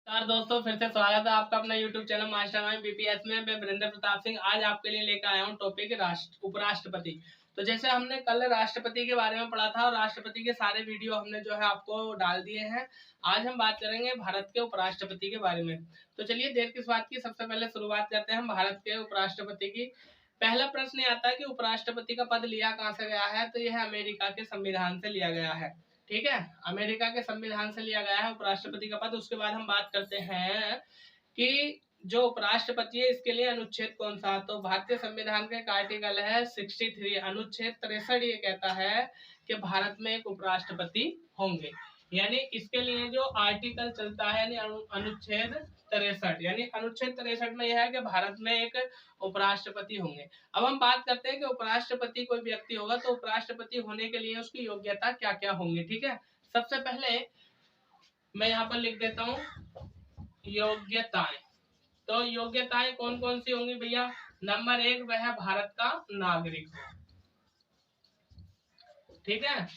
नमस्कार दोस्तों, फिर से स्वागत है आपका अपना YouTube चैनल मास्टरमाइंड बीपीएस में। मैं वीरेंद्र प्रताप सिंह आज आपके लिए लेकर आया हूँ टॉपिक उपराष्ट्रपति। तो जैसे हमने कल राष्ट्रपति के बारे में पढ़ा था और राष्ट्रपति के सारे वीडियो हमने जो है आपको डाल दिए हैं। आज हम बात करेंगे भारत के उपराष्ट्रपति के बारे में। तो चलिए देर किस बात की, सबसे पहले शुरुआत करते हैं हम भारत के उपराष्ट्रपति की। पहला प्रश्न ये आता है कि उपराष्ट्रपति का पद लिया कहाँ से गया है, तो यह अमेरिका के संविधान से लिया गया है। ठीक है, अमेरिका के संविधान से लिया गया है उपराष्ट्रपति का पद। उसके बाद हम बात करते हैं कि जो उपराष्ट्रपति है इसके लिए अनुच्छेद कौन सा, तो भारतीय संविधान का एक आर्टिकल है 63 अनुच्छेद 63 ये कहता है कि भारत में एक उपराष्ट्रपति होंगे। यानी इसके लिए जो आर्टिकल चलता है यानी अनुच्छेद 63, यानी अनुच्छेद 63 में यह है कि भारत में एक उपराष्ट्रपति होंगे। अब हम बात करते हैं कि उपराष्ट्रपति कोई व्यक्ति होगा तो उपराष्ट्रपति होने के लिए उसकी योग्यता क्या क्या होंगी। ठीक है, सबसे पहले मैं यहाँ पर लिख देता हूँ योग्यताएं। तो योग्यताएं कौन कौन सी होंगी भैया। नंबर 1, वह भारत का नागरिक हो। ठीक है,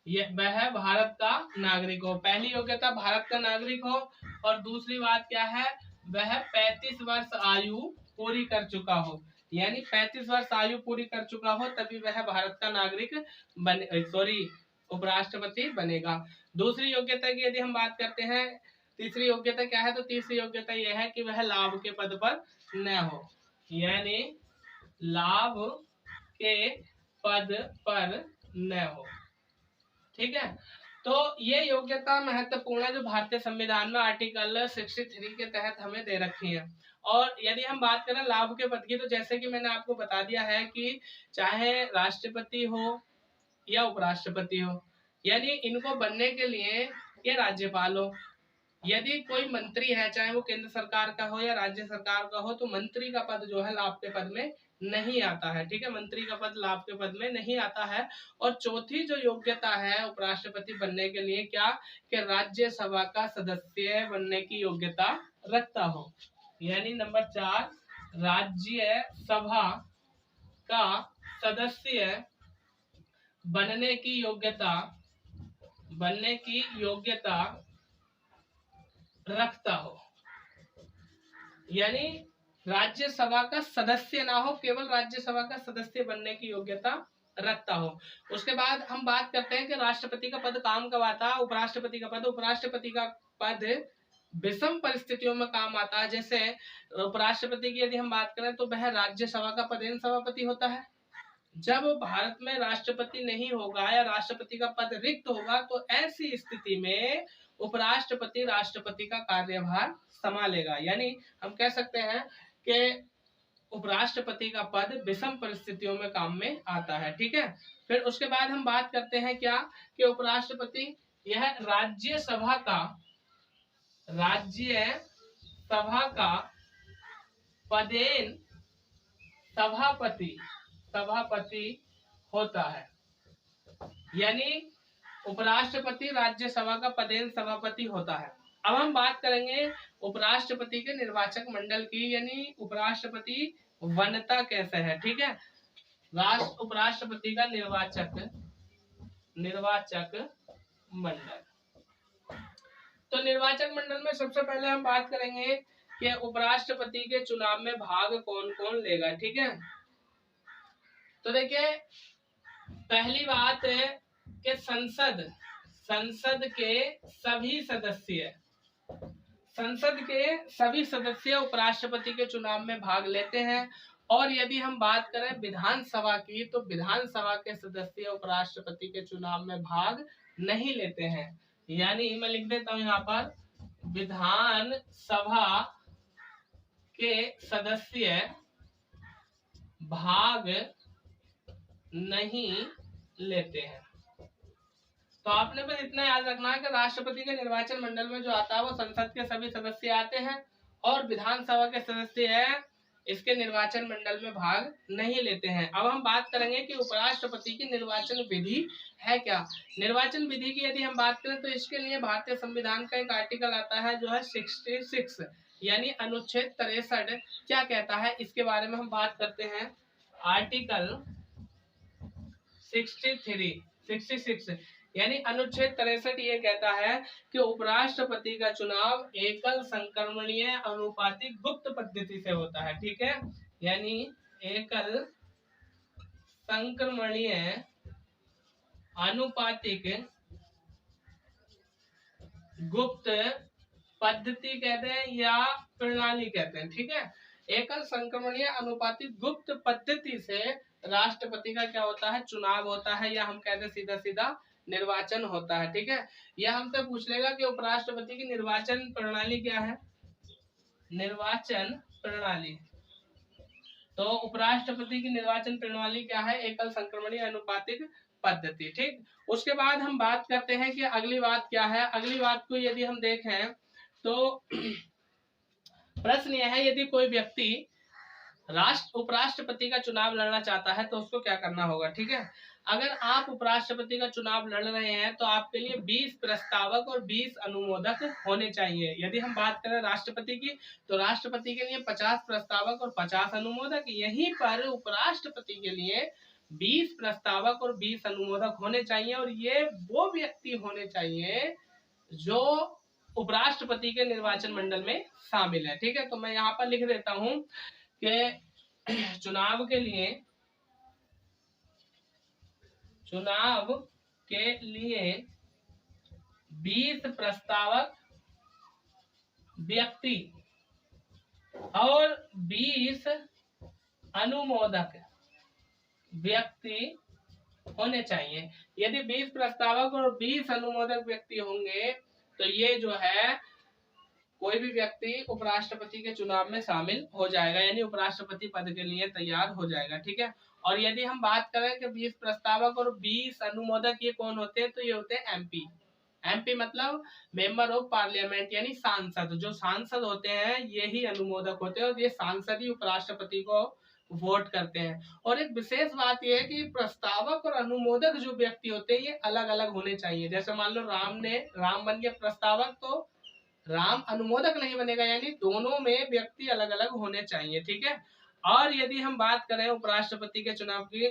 ये वह भारत का नागरिक हो, पहली योग्यता भारत का नागरिक हो। और दूसरी बात क्या है, वह 35 वर्ष आयु पूरी कर चुका हो। यानी 35 वर्ष आयु पूरी कर चुका हो तभी वह भारत का नागरिक उपराष्ट्रपति बनेगा। दूसरी योग्यता की यदि हम बात करते हैं, तीसरी योग्यता क्या है, तो तीसरी योग्यता यह है कि वह लाभ के पद पर न हो। यानी लाभ के पद पर न हो। ठीक है, तो ये योग्यता महत्वपूर्ण है जो भारतीय संविधान में आर्टिकल 63 के तहत हमें दे रखी है। और यदि हम बात करें लाभ के पद की, तो जैसे कि मैंने आपको बता दिया है कि चाहे राष्ट्रपति हो या उपराष्ट्रपति हो, यानी इनको बनने के लिए ये राज्यपाल हो। यदि कोई मंत्री है, चाहे वो केंद्र सरकार का हो या राज्य सरकार का हो, तो मंत्री का पद जो है लाभ के पद में नहीं आता है। ठीक है, मंत्री का पद लाभ के पद में नहीं आता है। और चौथी जो योग्यता है उपराष्ट्रपति बनने के लिए क्या, कि राज्यसभा का सदस्य बनने की योग्यता रखता हो। यानी नंबर 4, राज्यसभा का सदस्य बनने की योग्यता रखता हो। यानी राज्यसभा का सदस्य ना हो, केवल राज्यसभा का सदस्य बनने की योग्यता रखता हो। उसके बाद हम बात करते हैं कि राष्ट्रपति का पद काम कब आता है। उपराष्ट्रपति का पद विषम परिस्थितियों में काम आता है। जैसे उपराष्ट्रपति की यदि हम बात करें तो वह राज्यसभा का पदेन सभापति होता है। जब भारत में राष्ट्रपति नहीं होगा या राष्ट्रपति का पद रिक्त होगा तो ऐसी स्थिति में उपराष्ट्रपति राष्ट्रपति का कार्यभार संभालेगा। यानी हम कह सकते हैं कि उपराष्ट्रपति का पद विषम परिस्थितियों में काम में आता है। ठीक है, फिर उसके बाद हम बात करते हैं क्या, कि उपराष्ट्रपति यह राज्यसभा का पदेन सभापति होता है। यानी उपराष्ट्रपति राज्यसभा का पदेन सभापति होता है। अब हम बात करेंगे उपराष्ट्रपति के निर्वाचक मंडल की, यानी उपराष्ट्रपति बनता कैसे है। ठीक है, उपराष्ट्रपति का निर्वाचक मंडल। तो निर्वाचक मंडल में सबसे पहले हम बात करेंगे कि उपराष्ट्रपति के चुनाव में भाग कौन कौन लेगा। ठीक है, तो देखिए पहली बात है कि संसद के सभी सदस्य उपराष्ट्रपति के चुनाव में भाग लेते हैं। और यदि हम बात करें विधानसभा की, तो विधानसभा के सदस्य उपराष्ट्रपति के चुनाव में भाग नहीं लेते हैं। यानी मैं लिख देता हूं यहाँ पर, विधानसभा के सदस्य भाग नहीं लेते हैं। तो आपने बस इतना याद रखना है कि राष्ट्रपति के निर्वाचन मंडल में जो आता है वो संसद के सभी सदस्य आते हैं और विधानसभा के सदस्य है इसके निर्वाचन मंडल में भाग नहीं लेते हैं। अब हम बात करेंगे कि उपराष्ट्रपति की निर्वाचन विधि है क्या। निर्वाचन विधि की यदि हम बात करें तो इसके लिए भारतीय संविधान का एक आर्टिकल आता है जो है 66, यानी अनुच्छेद 63 क्या कहता है, इसके बारे में हम बात करते हैं। आर्टिकल 66 यानी अनुच्छेद 63 ये कहता है कि उपराष्ट्रपति का चुनाव एकल संक्रमणीय अनुपातिक गुप्त पद्धति से होता है। ठीक है, यानी एकल संक्रमणीय अनुपातिक गुप्त पद्धति कहते हैं या प्रणाली कहते हैं। ठीक है, एकल संक्रमणीय अनुपातिक गुप्त पद्धति से राष्ट्रपति का क्या होता है, चुनाव होता है, या हम कहते हैं सीधा सीधा निर्वाचन होता है। ठीक है, यह हमसे पूछ लेगा कि उपराष्ट्रपति की निर्वाचन प्रणाली क्या है। निर्वाचन प्रणाली, तो उपराष्ट्रपति की निर्वाचन प्रणाली क्या है, एकल संक्रमणीय अनुपातिक पद्धति। ठीक, उसके बाद हम बात करते हैं कि अगली बात क्या है। अगली बात को यदि हम देखें तो प्रश्न यह है, यदि कोई व्यक्ति उपराष्ट्रपति का चुनाव लड़ना चाहता है तो उसको क्या करना होगा। ठीक है, अगर आप उपराष्ट्रपति का चुनाव लड़ रहे हैं तो आपके लिए 20 प्रस्तावक और 20 अनुमोदक होने चाहिए। यदि हम बात करें राष्ट्रपति की, तो राष्ट्रपति के लिए 50 प्रस्तावक और 50 अनुमोदक, यहीं पर उपराष्ट्रपति के लिए 20 प्रस्तावक और 20 अनुमोदक होने चाहिए, और ये वो व्यक्ति होने चाहिए जो उपराष्ट्रपति के निर्वाचन मंडल में शामिल है। ठीक है, तो मैं यहाँ पर लिख देता हूं कि चुनाव के लिए 20 प्रस्तावक व्यक्ति और 20 अनुमोदक व्यक्ति होने चाहिए। यदि 20 प्रस्तावक और 20 अनुमोदक व्यक्ति होंगे तो ये जो है कोई भी व्यक्ति उपराष्ट्रपति के चुनाव में शामिल हो जाएगा, यानी उपराष्ट्रपति पद के लिए तैयार हो जाएगा। ठीक है, और यदि हम बात करें कि 20 प्रस्तावक और 20 अनुमोदक ये कौन होते हैं, तो ये होते हैं एमपी। एमपी मतलब मेंबर ऑफ पार्लियामेंट, यानी सांसद। जो सांसद होते हैं यही अनुमोदक होते हैं, और ये सांसद ही उपराष्ट्रपति को वोट करते हैं। और एक विशेष बात यह है कि प्रस्तावक और अनुमोदक जो व्यक्ति होते हैं ये अलग अलग होने चाहिए। जैसे मान लो राम बन गया प्रस्तावक, तो राम अनुमोदक नहीं बनेगा, यानी दोनों में व्यक्ति अलग अलग होने चाहिए। ठीक है, और यदि हम बात करें उपराष्ट्रपति के चुनाव की,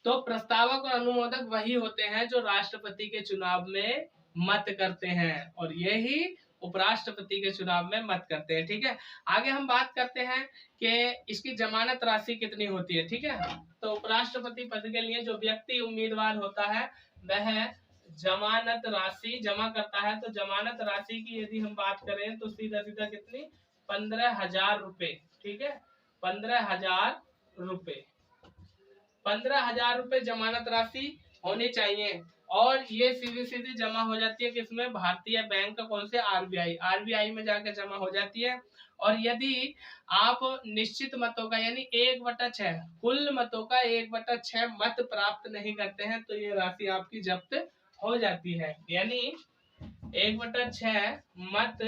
तो प्रस्तावक और अनुमोदक वही होते हैं जो राष्ट्रपति के चुनाव में मत करते हैं, और यही उपराष्ट्रपति के चुनाव में मत करते हैं। ठीक है, आगे हम बात करते हैं कि इसकी जमानत राशि कितनी होती है। ठीक है, तो उपराष्ट्रपति पद के लिए जो व्यक्ति उम्मीदवार होता है वह जमानत राशि जमा करता है। तो जमानत राशि की यदि हम बात करें तो सीधा सीधा कितनी, 15,000 रुपए। ठीक है, 15,000 रुपए, 15,000 रुपए जमानत राशि होनी चाहिए, और ये सीधी सीधी जमा हो जाती है किसमें, भारतीय बैंक, कौन से, आरबीआई में जाकर जमा हो जाती है। और यदि आप निश्चित मतों का यानी 1/6 कुल मतों का 1/6 मत प्राप्त नहीं करते हैं तो ये राशि आपकी जब्त हो जाती है। यानी 1/6 मत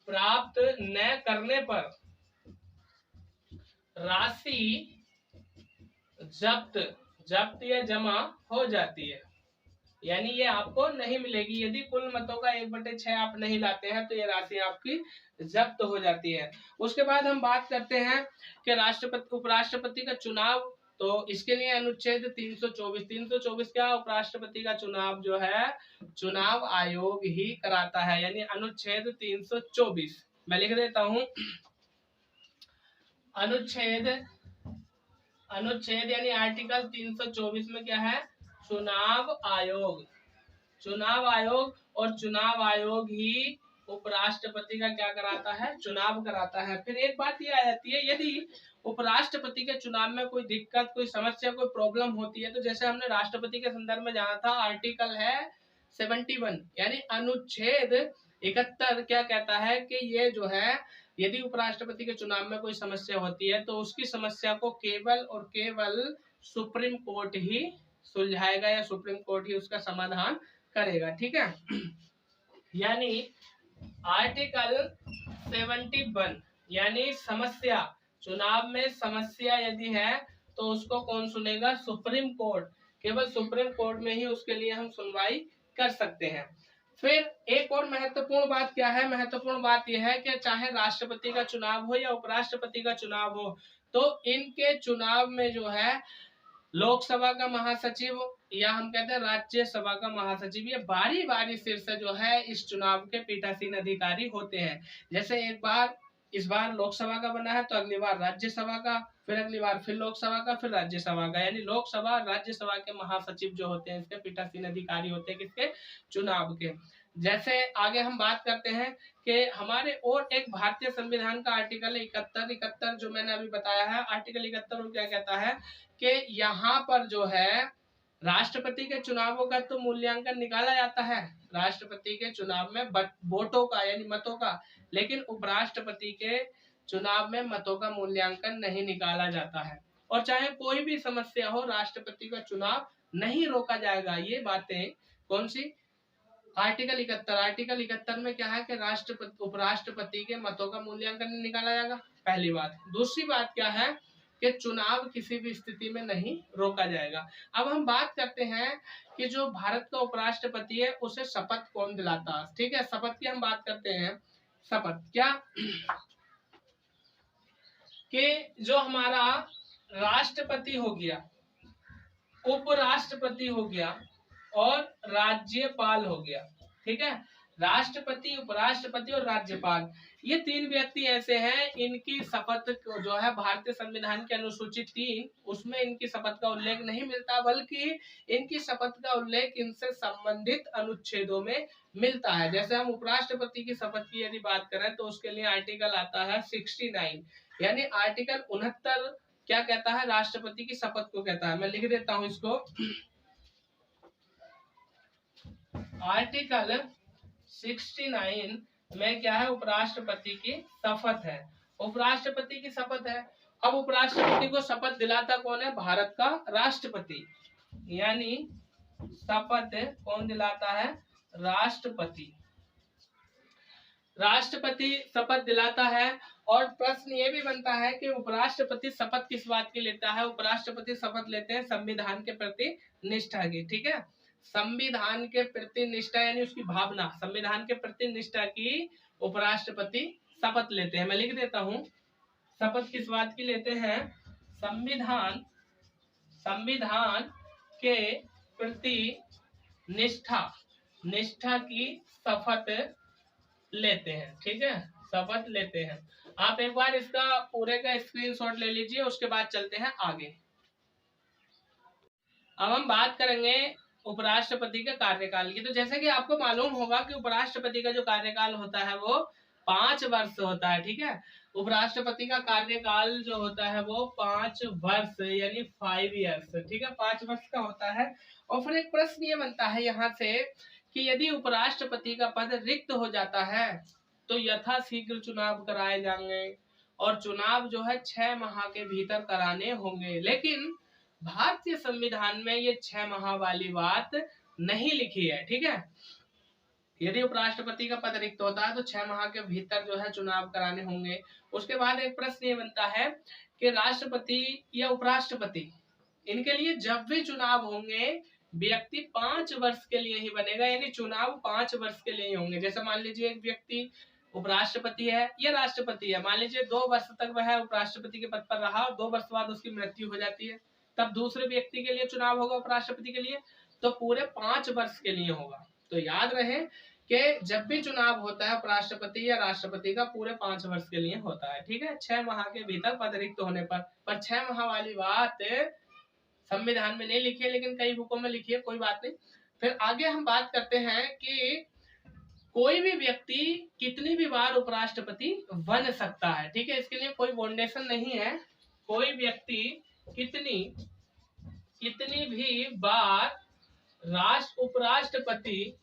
प्राप्त न करने पर राशि जब्त या जमा हो जाती है, यानी ये आपको नहीं मिलेगी। यदि कुल मतों का 1/6 आप नहीं लाते हैं तो ये राशि आपकी जब्त हो जाती है। उसके बाद हम बात करते हैं कि उपराष्ट्रपति का चुनाव, तो इसके लिए अनुच्छेद 324 क्या, उपराष्ट्रपति का चुनाव जो है चुनाव आयोग ही कराता है, यानी अनुच्छेद 324 मैं लिख देता हूं। अनुच्छेद यानी आर्टिकल 324 में क्या है, चुनाव आयोग और चुनाव आयोग ही उपराष्ट्रपति का क्या कराता है, चुनाव कराता है। फिर एक बात ये आ जाती है, यदि उपराष्ट्रपति के चुनाव में कोई दिक्कत, कोई समस्या, कोई प्रॉब्लम होती है, तो जैसे हमने राष्ट्रपति के संदर्भ में जाना था, आर्टिकल है 71 यानी अनुच्छेद 71 क्या कहता है कि ये जो है यदि उपराष्ट्रपति के चुनाव में कोई समस्या होती है तो उसकी समस्या को केवल और केवल सुप्रीम कोर्ट ही सुलझाएगा, या सुप्रीम कोर्ट ही उसका समाधान करेगा। ठीक है, यानी आर्टिकल 71 यानी समस्या, चुनाव में समस्या यदि है तो उसको कौन सुनेगा, सुप्रीम कोर्ट। केवल सुप्रीम कोर्ट में ही उसके लिए हम सुनवाई कर सकते हैं। फिर एक और महत्वपूर्ण बात क्या है, महत्वपूर्ण बात यह है कि चाहे राष्ट्रपति का चुनाव हो या उपराष्ट्रपति का चुनाव हो, तो इनके चुनाव में जो है लोकसभा का महासचिव या हम कहते हैं राज्यसभा का महासचिव, ये बारी बारी सिर से जो है इस चुनाव के पीठासीन अधिकारी होते हैं। जैसे एक बार इस बार लोकसभा का बना है तो अगली बार राज्यसभा का, फिर अगली बार फिर लोकसभा का, फिर राज्यसभा का, यानी लोकसभा राज्यसभा के महासचिव जो होते हैं इसके पीठासीन अधिकारी होते हैं किसके, चुनाव के। जैसे आगे हम बात करते हैं कि हमारे और एक भारतीय संविधान का आर्टिकल 71 जो मैंने अभी बताया है, आर्टिकल 71 वो क्या कहता है कि यहाँ पर जो है राष्ट्रपति के चुनावों का तो मूल्यांकन निकाला जाता है, राष्ट्रपति के चुनाव में वोटों का यानी मतों का, लेकिन उपराष्ट्रपति के चुनाव में मतों का मूल्यांकन नहीं निकाला जाता है। और चाहे कोई भी समस्या हो, राष्ट्रपति का चुनाव नहीं रोका जाएगा। ये बातें कौन सी, आर्टिकल 71। आर्टिकल 71 में क्या है कि राष्ट्रपति उपराष्ट्रपति के मतों का मूल्यांकन नहीं निकाला जाएगा, पहली बात। दूसरी बात क्या है कि चुनाव किसी भी स्थिति में नहीं रोका जाएगा। अब हम बात करते हैं कि जो भारत का उपराष्ट्रपति है उसे शपथ कौन दिलाता है। ठीक है, शपथ की हम बात करते हैं। शपथ क्या कि जो हमारा राष्ट्रपति हो गया, उपराष्ट्रपति हो गया और राज्यपाल हो गया। ठीक है, राष्ट्रपति, उपराष्ट्रपति और राज्यपाल, ये तीन व्यक्ति ऐसे हैं, इनकी शपथ जो है भारतीय संविधान के अनुसूची 3 उसमें इनकी शपथ का उल्लेख नहीं मिलता, बल्कि इनकी शपथ का उल्लेख इनसे संबंधित अनुच्छेदों में मिलता है। जैसे हम उपराष्ट्रपति की शपथ की यदि बात करें तो उसके लिए आर्टिकल आता है 69, यानी आर्टिकल 69 क्या कहता है, राष्ट्रपति की शपथ को कहता है। मैं लिख देता हूं इसको, आर्टिकल 69 में क्या है, उपराष्ट्रपति की शपथ है, उपराष्ट्रपति की शपथ है। अब उपराष्ट्रपति को शपथ दिलाता कौन है, भारत का राष्ट्रपति, यानी शपथ कौन दिलाता है, राष्ट्रपति। राष्ट्रपति शपथ दिलाता है। और प्रश्न ये भी बनता है कि उपराष्ट्रपति शपथ किस बात की लेता है, उपराष्ट्रपति शपथ लेते हैं संविधान के प्रति निष्ठा की। ठीक है, संविधान के प्रति निष्ठा यानी उसकी भावना, संविधान के प्रति निष्ठा की उपराष्ट्रपति शपथ लेते हैं। मैं लिख देता हूं, शपथ किस बात की लेते हैं, संविधान के प्रति निष्ठा की शपथ लेते हैं। ठीक है, शपथ लेते हैं। आप एक बार इसका पूरे का स्क्रीनशॉट ले लीजिए, उसके बाद चलते हैं आगे। अब हम बात करेंगे उपराष्ट्रपति के कार्यकाल की। तो जैसे कि आपको मालूम होगा कि उपराष्ट्रपति का जो कार्यकाल होता है वो 5 वर्ष होता है। ठीक है, उपराष्ट्रपति का कार्यकाल जो होता है वो 5 वर्ष यानी 5 ईयर्स। ठीक है, 5 वर्ष का होता है। और फिर एक प्रश्न ये बनता है यहाँ से कि यदि उपराष्ट्रपति का पद रिक्त हो जाता है तो यथाशीघ्र चुनाव कराए जाएंगे, और चुनाव जो है 6 माह के भीतर कराने होंगे। लेकिन भारतीय संविधान में ये 6 माह वाली बात नहीं लिखी है। ठीक है, यदि उपराष्ट्रपति का पद रिक्त होता है तो 6 माह के भीतर जो है चुनाव कराने होंगे। उसके बाद एक प्रश्न ये बनता है कि राष्ट्रपति या उपराष्ट्रपति, इनके लिए जब भी चुनाव होंगे व्यक्ति 5 वर्ष के लिए ही बनेगा, यानी चुनाव 5 वर्ष के लिए ही होंगे। जैसे मान लीजिए एक व्यक्ति उपराष्ट्रपति है या राष्ट्रपति है, मान लीजिए 2 वर्ष तक वह उपराष्ट्रपति के पद पर रहा और 2 वर्ष बाद उसकी मृत्यु हो जाती है, तब दूसरे व्यक्ति के लिए चुनाव होगा उपराष्ट्रपति के लिए, तो पूरे 5 वर्ष के लिए होगा। तो याद रहे कि जब भी चुनाव होता है उपराष्ट्रपति या राष्ट्रपति का पूरे 5 वर्ष के लिए होता है। ठीक है, 6 माह के भीतर पद रिक्त होने पर 6 माह वाली बात संविधान में नहीं लिखी है, लेकिन कई बुकों में लिखी है, कोई बात नहीं। फिर आगे हम बात करते हैं कि कोई भी व्यक्ति कितनी भी बार उपराष्ट्रपति बन सकता है। ठीक है, इसके लिए कोई बाउंडेशन नहीं है, कोई व्यक्ति कितनी भी बार उपराष्ट्रपति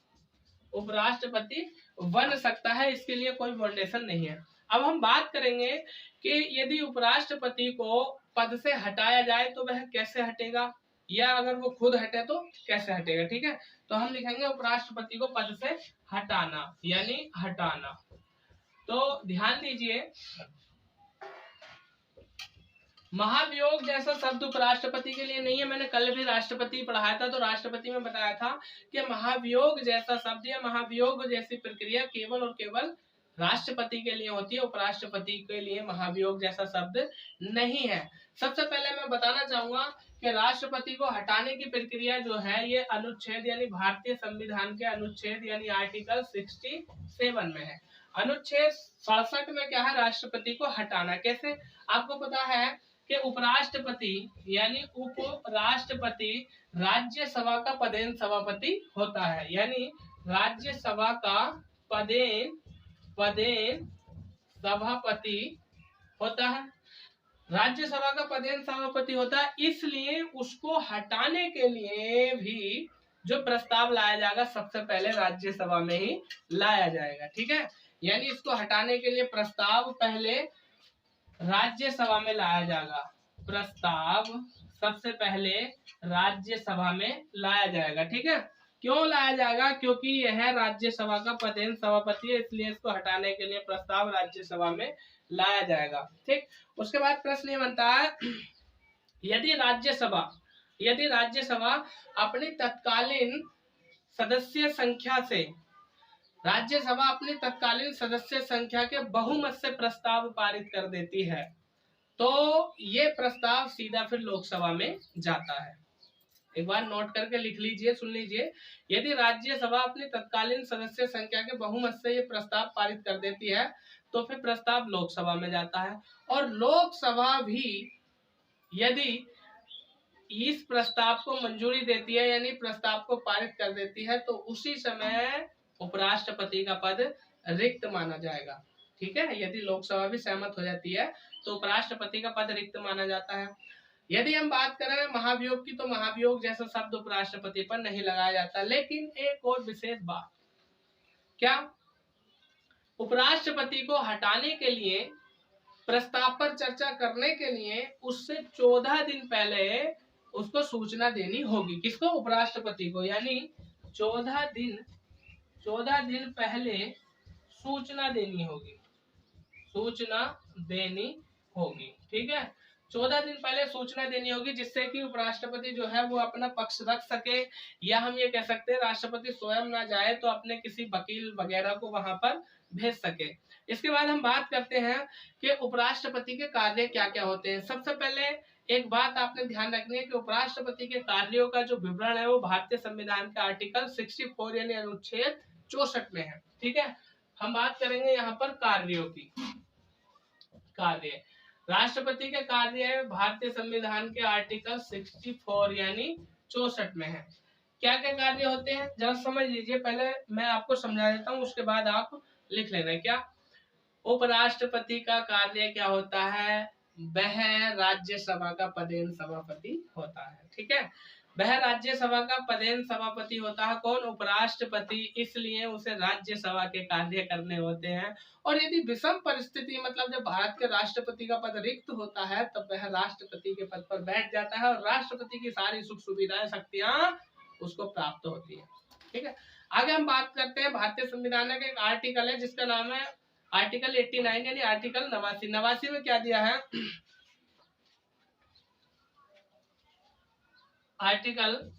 बन सकता है, इसके लिए कोई बाउंडेशन नहीं है। अब हम बात करेंगे कि यदि उपराष्ट्रपति को पद से हटाया जाए तो वह कैसे हटेगा, या अगर वो खुद हटे तो कैसे हटेगा। ठीक है, तो हम लिखेंगे उपराष्ट्रपति को पद से हटाना यानी हटाना। तो ध्यान दीजिए, महाभियोग जैसा शब्द उपराष्ट्रपति के लिए नहीं है। मैंने कल भी राष्ट्रपति पढ़ाया था, तो राष्ट्रपति में बताया था कि महाभियोग जैसा शब्द या महाभियोग जैसी प्रक्रिया केवल और केवल राष्ट्रपति के लिए होती है, उपराष्ट्रपति के लिए महाभियोग जैसा शब्द नहीं है। सबसे पहले मैं बताना चाहूंगा कि राष्ट्रपति को हटाने की प्रक्रिया जो है ये अनुच्छेद यानी भारतीय संविधान के अनुच्छेद यानी आर्टिकल 67 में है। अनुच्छेद 67 में क्या है, राष्ट्रपति को हटाना। कैसे, आपको पता है कि उपराष्ट्रपति यानी उपराष्ट्रपति राज्यसभा का पदेन सभापति होता है, यानी राज्यसभा का पदेन सभापति होता है, राज्यसभा का पदेन सभापति होता है। इसलिए उसको हटाने के लिए भी जो प्रस्ताव लाया जाएगा सबसे पहले राज्यसभा में ही लाया जाएगा, ठीक है। यानी इसको हटाने के लिए प्रस्ताव पहले राज्यसभा में लाया जाएगा, प्रस्ताव सबसे पहले राज्यसभा में लाया जाएगा, ठीक है। क्यों लाया जाएगा, क्योंकि यह राज्यसभा का पदेन सभापति है, इसलिए इसको हटाने के लिए प्रस्ताव राज्यसभा में लाया जाएगा, ठीक। उसके बाद प्रश्न ये बनता है, यदि राज्यसभा अपनी तत्कालीन सदस्य संख्या के बहुमत से प्रस्ताव पारित कर देती है तो ये प्रस्ताव सीधा फिर लोकसभा में जाता है। एक बार नोट करके लिख लीजिए, सुन लीजिए। यदि राज्यसभा अपनी तत्कालीन सदस्य संख्या के बहुमत से ये प्रस्ताव पारित कर देती है तो फिर प्रस्ताव लोकसभा में जाता है, और लोकसभा भी यदि इस प्रस्ताव को मंजूरी देती है यानी प्रस्ताव को पारित कर देती है तो उसी समय उपराष्ट्रपति का पद रिक्त माना जाएगा, ठीक है। यदि लोकसभा भी सहमत हो जाती है तो उपराष्ट्रपति का पद रिक्त माना जाता है। यदि हम बात करें महाभियोग की तो महाभियोग जैसा शब्द उपराष्ट्रपति पर नहीं लगाया जाता, लेकिन एक और विशेष बात, क्या उपराष्ट्रपति को हटाने के लिए प्रस्ताव पर चर्चा करने के लिए उससे 14 दिन पहले उसको सूचना देनी होगी। किसको, उपराष्ट्रपति को, यानी 14 दिन पहले सूचना देनी होगी, ठीक है। 14 दिन पहले सूचना देनी होगी, जिससे कि उपराष्ट्रपति जो है वो अपना पक्ष रख सके, या हम ये कह सकते हैं राष्ट्रपति स्वयं ना जाए तो अपने किसी वकील वगैरह को वहां पर भेज सके। इसके बाद हम बात करते हैं कि उपराष्ट्रपति के कार्य क्या क्या होते हैं। सबसे पहले एक बात आपने ध्यान रखनी है कि उपराष्ट्रपति के कार्यों का जो विवरण है वो भारतीय संविधान के आर्टिकल 64 यानी अनुच्छेद 64 में है, ठीक है। हम बात करेंगे यहाँ पर कार्यों की। कार्य, राष्ट्रपति के कार्य भारतीय संविधान के आर्टिकल 64 यानी 64 में है। क्या क्या कार्य होते हैं जरा समझ लीजिए, पहले मैं आपको समझा देता हूँ, उसके बाद आप लिख लेना। क्या उपराष्ट्रपति का कार्य क्या होता है, वह राज्यसभा का पदेन सभापति होता है, ठीक है। वह राज्यसभा का पदेन सभापति होता है, कौन, उपराष्ट्रपति, इसलिए उसे राज्यसभा के कार्य करने होते हैं। और यदि विषम परिस्थिति मतलब जब भारत के राष्ट्रपति का पद रिक्त होता है तब वह राष्ट्रपति के पद पर बैठ जाता है और राष्ट्रपति की सारी सुख सुविधाएं शक्तियां उसको प्राप्त होती है, ठीक है। आगे हम बात करते हैं भारतीय संविधान का एक आर्टिकल है जिसका नाम है आर्टिकल 89 यानी आर्टिकल 89 में क्या दिया है, आर्टिकल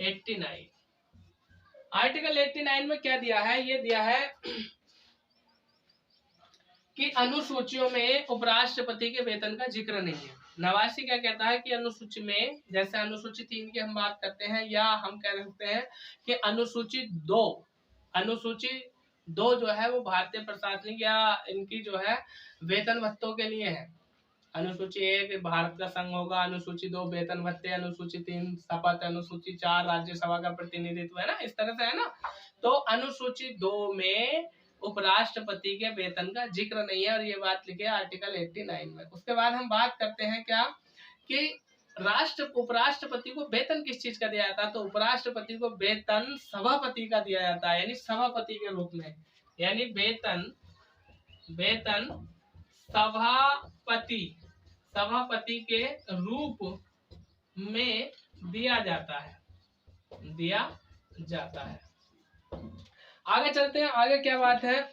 89 में क्या दिया है, ये दिया है कि अनुसूचियों में उपराष्ट्रपति के वेतन का जिक्र नहीं है। 89 क्या कहता है कि अनुसूची में, जैसे अनुसूची 3 की हम बात करते हैं, या हम कह सकते हैं कि अनुसूची 2 जो है वो भारतीय प्रशासनिक या इनकी जो है वेतन भत्तों के लिए है। अनुसूची 1 भारत का संघ होगा, अनुसूची 2 वेतन भत्ते, अनुसूची 3 शपथ, अनुसूची 4 राज्यसभा का प्रतिनिधित्व, है ना, इस तरह से है ना। तो अनुसूची 2 में उपराष्ट्रपति के वेतन का जिक्र नहीं है, और ये बात लिखी है आर्टिकल 89 में। उसके बाद हम बात करते हैं क्या कि उपराष्ट्रपति को वेतन किस चीज का दिया जाता है, तो उपराष्ट्रपति को वेतन सभापति का दिया जाता है, यानी सभापति के रूप में, यानी वेतन सभापति के रूप में दिया जाता है। आगे चलते हैं, आगे क्या बात है,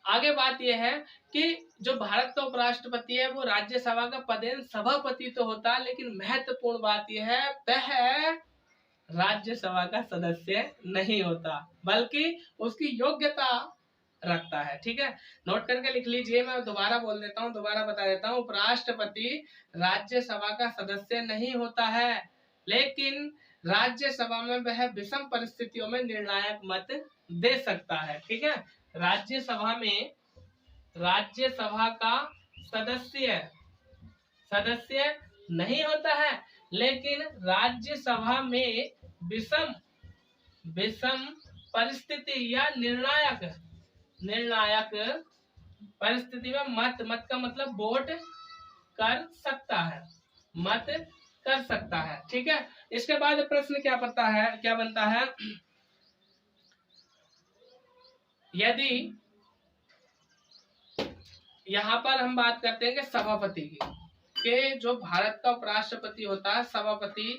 आगे बात यह है कि जो भारत का उपराष्ट्रपति है वो राज्यसभा का पदेन सभापति तो होता है, लेकिन महत्वपूर्ण बात यह है वह राज्यसभा का सदस्य नहीं होता, बल्कि उसकी योग्यता रखता है। ठीक है, नोट करके लिख लीजिए। मैं दोबारा बोल देता हूँ, दोबारा बता देता हूँ। उपराष्ट्रपति राज्यसभा का सदस्य नहीं होता है, लेकिन राज्यसभा में वह विषम परिस्थितियों में निर्णायक मत दे सकता है। ठीक है, राज्यसभा में राज्यसभा का सदस्य नहीं होता है, लेकिन राज्यसभा में विषम विषम परिस्थिति या निर्णायक परिस्थिति में मत का मतलब वोट कर सकता है, मत कर सकता है। ठीक है, इसके बाद प्रश्न क्या बनता है, यदि यहाँ पर हम बात करते हैं कि सभापति की, के जो भारत का उपराष्ट्रपति होता है सभापति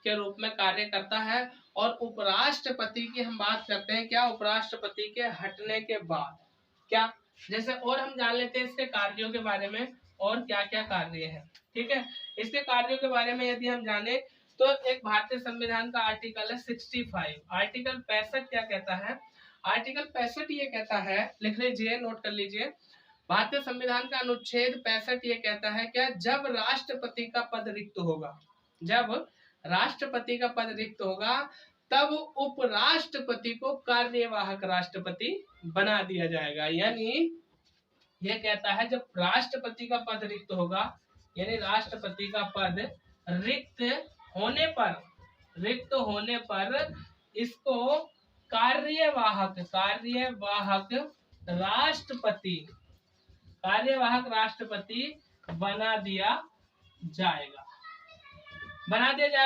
के रूप में कार्य करता है, और उपराष्ट्रपति की हम बात करते हैं क्या, उपराष्ट्रपति के हटने के बाद क्या, जैसे और हम जान लेते हैं इसके कार्यों के बारे में और क्या क्या कार्य है। ठीक है, इसके कार्यों के बारे में यदि हम जाने तो एक भारतीय संविधान का आर्टिकल है 65, आर्टिकल 65 क्या कहता है, आर्टिकल 65 ये कहता है, लिख लीजिए, नोट कर लीजिए। भारतीय संविधान का अनुच्छेद 65 ये कहता है क्या, जब राष्ट्रपति का पद रिक्त होगा, जब राष्ट्रपति का पद रिक्त होगा, तब उपराष्ट्रपति को कार्यवाहक राष्ट्रपति बना दिया जाएगा। यानी ये कहता है जब राष्ट्रपति का पद रिक्त होगा, यानी राष्ट्रपति का पद रिक्त होने पर इसको कार्यवाहक राष्ट्रपति बना दिया जाएगा,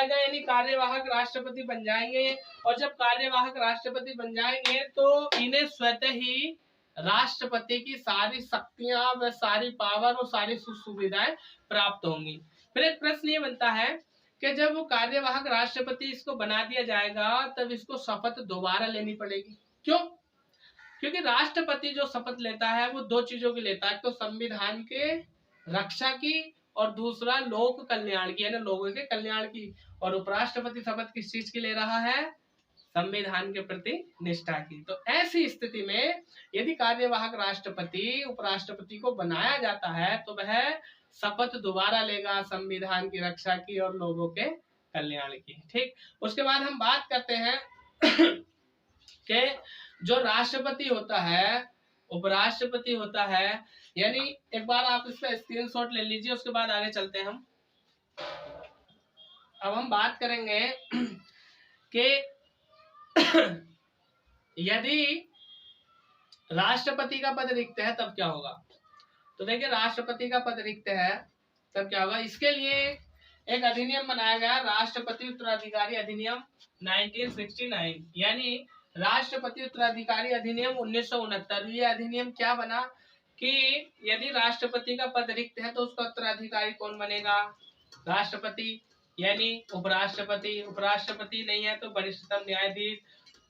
यानी कार्यवाहक राष्ट्रपति बन जाएंगे। और जब कार्यवाहक राष्ट्रपति बन जाएंगे तो इन्हें स्वतः ही राष्ट्रपति की सारी शक्तियां व सारी पावर और सारी सुविधाएं प्राप्त होंगी। फिर एक प्रश्न ये बनता है कि जब वो कार्यवाहक राष्ट्रपति इसको बना दिया जाएगा, तब इसको शपथ दोबारा लेनी पड़ेगी। क्यों? क्योंकि राष्ट्रपति जो शपथ लेता है वो दो चीजों की लेता है, तो संविधान के रक्षा की और दूसरा लोक कल्याण की, यानी लोगों के कल्याण की। और उपराष्ट्रपति शपथ किस चीज की ले रहा है, संविधान के प्रति निष्ठा की। तो ऐसी स्थिति में यदि कार्यवाहक राष्ट्रपति उपराष्ट्रपति को बनाया जाता है तो वह शपथ दोबारा लेगा संविधान की रक्षा की और लोगों के कल्याण की। ठीक, उसके बाद हम बात करते हैं कि जो राष्ट्रपति होता है, उपराष्ट्रपति होता है, यानी एक बार आप इसका स्क्रीनशॉट ले लीजिए, उसके बाद आगे चलते हैं हम। अब हम बात करेंगे कि यदि राष्ट्रपति का पद रिक्त है तब क्या होगा। तो देखिए, राष्ट्रपति का पद रिक्त है तब क्या होगा, इसके लिए एक अधिनियम बनाया गया, राष्ट्रपति उत्तराधिकारी अधिनियम 1969, यानी राष्ट्रपति उत्तराधिकारी अधिनियम 1969। ये अधिनियम क्या बना कि यदि राष्ट्रपति का पद रिक्त है तो उसका उत्तराधिकारी कौन बनेगा, राष्ट्रपति, यानी उपराष्ट्रपति नहीं है तो वरिष्ठतम न्यायाधीश,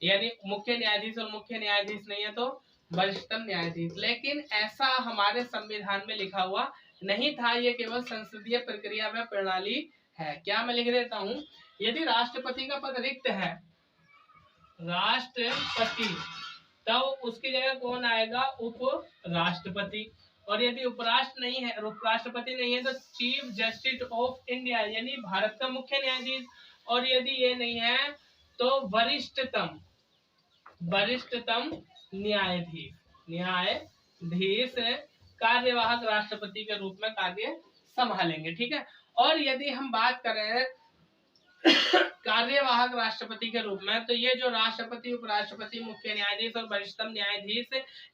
यानी मुख्य न्यायाधीश, और मुख्य न्यायाधीश नहीं है तो वरिष्ठतम न्यायाधीश। लेकिन ऐसा हमारे संविधान में लिखा हुआ नहीं था, ये केवल संसदीय प्रक्रिया में प्रणाली है। क्या मैं लिख देता हूँ, यदि राष्ट्रपति का पद रिक्त है, राष्ट्रपति, तो उसकी जगह कौन आएगा, उपराष्ट्रपति। और यदि उपराष्ट्रपति नहीं है तो चीफ जस्टिस ऑफ इंडिया, यानी भारत का मुख्य न्यायाधीश। और यदि ये नहीं है तो वरिष्ठतम न्यायाधीश कार्यवाहक राष्ट्रपति के रूप में कार्य संभालेंगे। ठीक है, और यदि हम बात करें कार्यवाहक राष्ट्रपति के रूप में, तो ये जो राष्ट्रपति, उपराष्ट्रपति, मुख्य न्यायाधीश और वरिष्ठतम न्यायाधीश,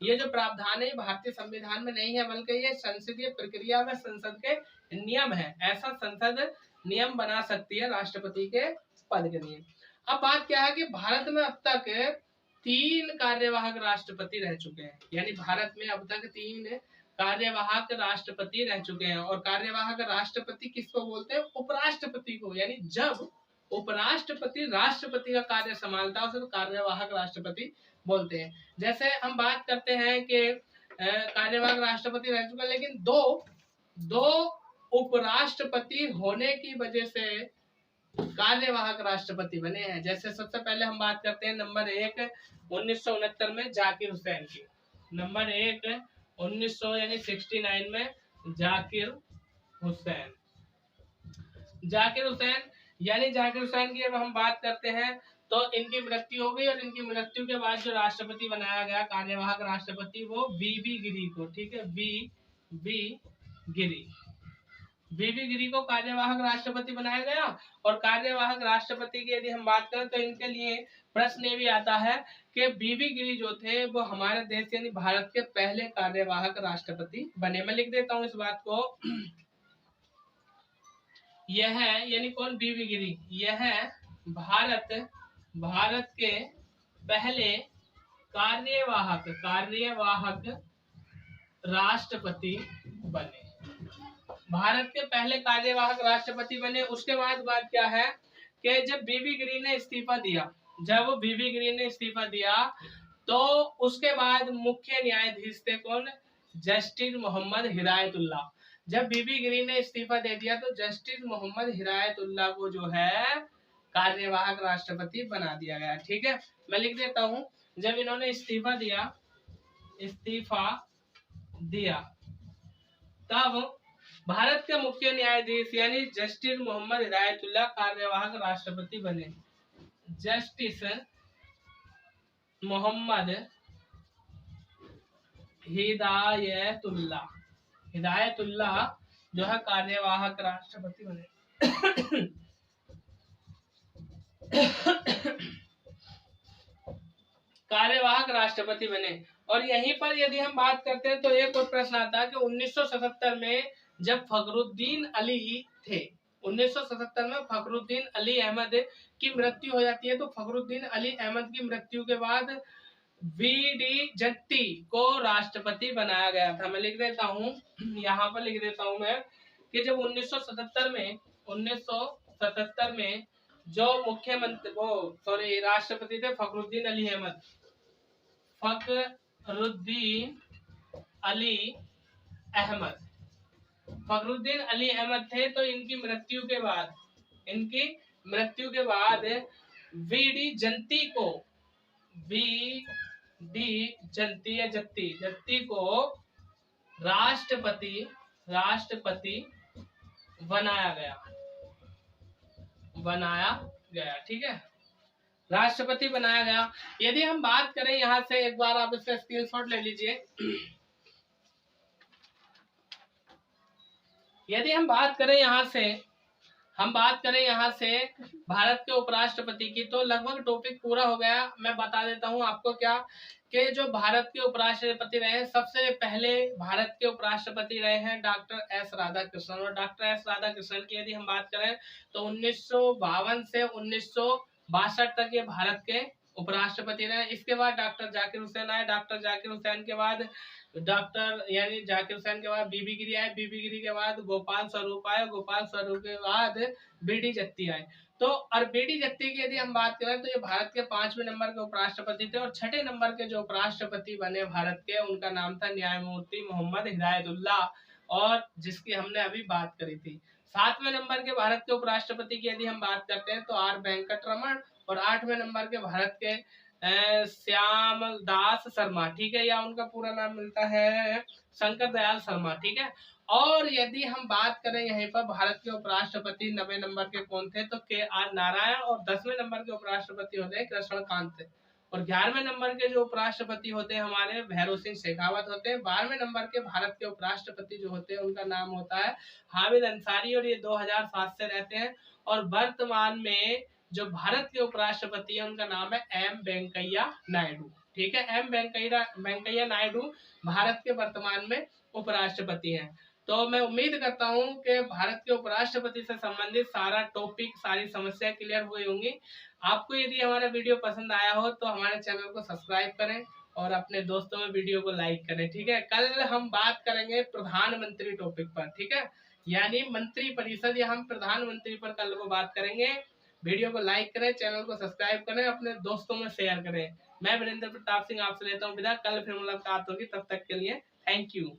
ये जो प्रावधान है भारतीय संविधान में नहीं है, बल्कि ये संसदीय प्रक्रिया में संसद के नियम है। ऐसा संसद नियम बना सकती है राष्ट्रपति के पद के लिए। अब बात क्या है कि भारत में अब तक 3 कार्यवाहक राष्ट्रपति रह चुके हैं, यानी भारत में अब तक 3 कार्यवाहक राष्ट्रपति रह चुके हैं। और कार्यवाहक राष्ट्रपति किसको बोलते हैं, उपराष्ट्रपति को, यानी जब उपराष्ट्रपति राष्ट्रपति का कार्य संभालता है उसे तो कार्यवाहक राष्ट्रपति बोलते हैं। जैसे हम बात करते हैं कि कार्यवाहक राष्ट्रपति रह चुका, लेकिन दो उपराष्ट्रपति होने की वजह से कार्यवाहक राष्ट्रपति बने हैं। जैसे सबसे पहले हम बात करते हैं नंबर 1 1969 में जाकिर हुसैन की। नंबर 1 1900 यानी 69 में जाकिर हुसैन। जाकिर हुसैन यानी जाकिर हुसैन की जब हम बात करते हैं तो इनकी मृत्यु हो गई, और इनकी मृत्यु के बाद जो राष्ट्रपति बनाया गया कार्यवाहक राष्ट्रपति वो वीवी गिरी को, ठीक है, वीवी गिरी को कार्यवाहक राष्ट्रपति बनाया गया। और कार्यवाहक राष्ट्रपति की यदि हम बात करें तो इनके लिए प्रश्न ये भी आता है कि वीवी गिरी जो थे वो हमारे देश यानी भारत के पहले कार्यवाहक राष्ट्रपति बने। मैं लिख देता हूँ इस बात को। यह है यानी कौन, वीवी गिरी, यह भारत के पहले कार्यवाहक राष्ट्रपति बने। भारत के पहले कार्यवाहक राष्ट्रपति बने। उसके बाद बात क्या है कि जब वीवी गिरी ने इस्तीफा दिया, तो उसके बाद मुख्य न्यायाधीश थे कौन, जस्टिस मोहम्मद हिदायतुल्लाह। जब वीवी गिरी ने इस्तीफा दे दिया तो जस्टिस मोहम्मद हिदायतुल्लाह को जो है कार्यवाहक राष्ट्रपति बना दिया गया। ठीक है, मैं लिख देता हूं, जब इन्होंने इस्तीफा दिया तब भारत के मुख्य न्यायाधीश यानी जस्टिस मोहम्मद हिदायतुल्लाह कार्यवाहक राष्ट्रपति बने। जस्टिस मोहम्मद हिदायतुल्लाह जो है कार्यवाहक राष्ट्रपति बने। कार्यवाहक राष्ट्रपति बने। और यहीं पर यदि हम बात करते हैं तो एक और प्रश्न आता है कि 1977 में जब फखरुद्दीन अली थे, 1977 में फखरुद्दीन अली अहमद की मृत्यु हो जाती है। तो फखरुद्दीन अली अहमद की मृत्यु के बाद वी.डी. जत्ती को राष्ट्रपति बनाया गया था। मैं लिख देता हूँ, यहाँ पर लिख देता हूँ मैं कि जब 1977 में जो मुख्यमंत्री राष्ट्रपति थे फखरुद्दीन अली अहमद थे। तो इनकी मृत्यु के बाद वी.डी. जत्ती को राष्ट्रपति बनाया गया। ठीक है, राष्ट्रपति बनाया गया। यदि हम बात करें यहाँ से, एक बार आप इसका स्क्रीनशॉट ले लीजिए। यदि हम बात करें यहाँ से भारत के उपराष्ट्रपति की, तो लगभग टॉपिक पूरा हो गया। मैं बता देता हूँ आपको क्या कि जो भारत के उपराष्ट्रपति रहे, सबसे पहले भारत के उपराष्ट्रपति रहे हैं डॉक्टर एस राधाकृष्णन। और डॉक्टर एस राधाकृष्णन की यदि हम बात करें तो 1952 से 1962 तक ये भारत के उपराष्ट्रपति रहे। इसके बाद डॉक्टर जाकिर हुसैन आए। डॉक्टर जाकिर हुसैन के बाद बीबी गिरी आए। बीबी गिरी के बाद गोपाल स्वरूप आए। गोपाल स्वरूप के बाद बी.डी. जत्ती आए। तो और बी.डी. जत्ती की यदि हम बात करें तो ये भारत के 5वें नंबर के उपराष्ट्रपति थे। और 6ठे नंबर के जो उपराष्ट्रपति बने भारत के, उनका नाम था न्यायमूर्ति मोहम्मद हिदायतुल्लाह, और जिसकी हमने अभी बात करी थी। 7वें नंबर के भारत के उपराष्ट्रपति की यदि हम बात करते हैं तो आर वेंकटरमण। और 8वें नंबर के भारत के श्याम दास शर्मा। ठीक है, या उनका पूरा नाम मिलता है शंकर दयाल शर्मा। ठीक है, और यदि हम बात करें यहीं पर भारत के उपराष्ट्रपति 9वें नंबर के कौन थे, तो के.आर. नारायण। और 10वें नंबर के उपराष्ट्रपति होते हैं कृष्णकांत। और 11वें नंबर के जो उपराष्ट्रपति होते हैं हमारे भैरव सिंह शेखावत होते हैं। 12वें नंबर के भारत के उपराष्ट्रपति जो होते हैं उनका नाम होता है हामिद अंसारी, और ये 2007 से रहते हैं। और वर्तमान में जो भारत के उपराष्ट्रपति है उनका नाम है एम वेंकैया नायडू। ठीक है, एम वेंकैया नायडू भारत के वर्तमान में उपराष्ट्रपति हैं। तो मैं उम्मीद करता हूं कि भारत के उपराष्ट्रपति से संबंधित सारा टॉपिक, सारी समस्या क्लियर हुई होंगी। आपको यदि हमारा वीडियो पसंद आया हो तो हमारे चैनल को सब्सक्राइब करें और अपने दोस्तों में वीडियो को लाइक करें। ठीक है, कल हम बात करेंगे प्रधानमंत्री टॉपिक पर। ठीक है, यानी मंत्री परिषद, या हम प्रधानमंत्री पर कल को बात करेंगे। वीडियो को लाइक करें, चैनल को सब्सक्राइब करें, अपने दोस्तों में शेयर करें। मैं वीरेंद्र प्रताप सिंह आपसे लेता हूँ विदा। कल फिर मुलाकात होगी, तब तक के लिए थैंक यू।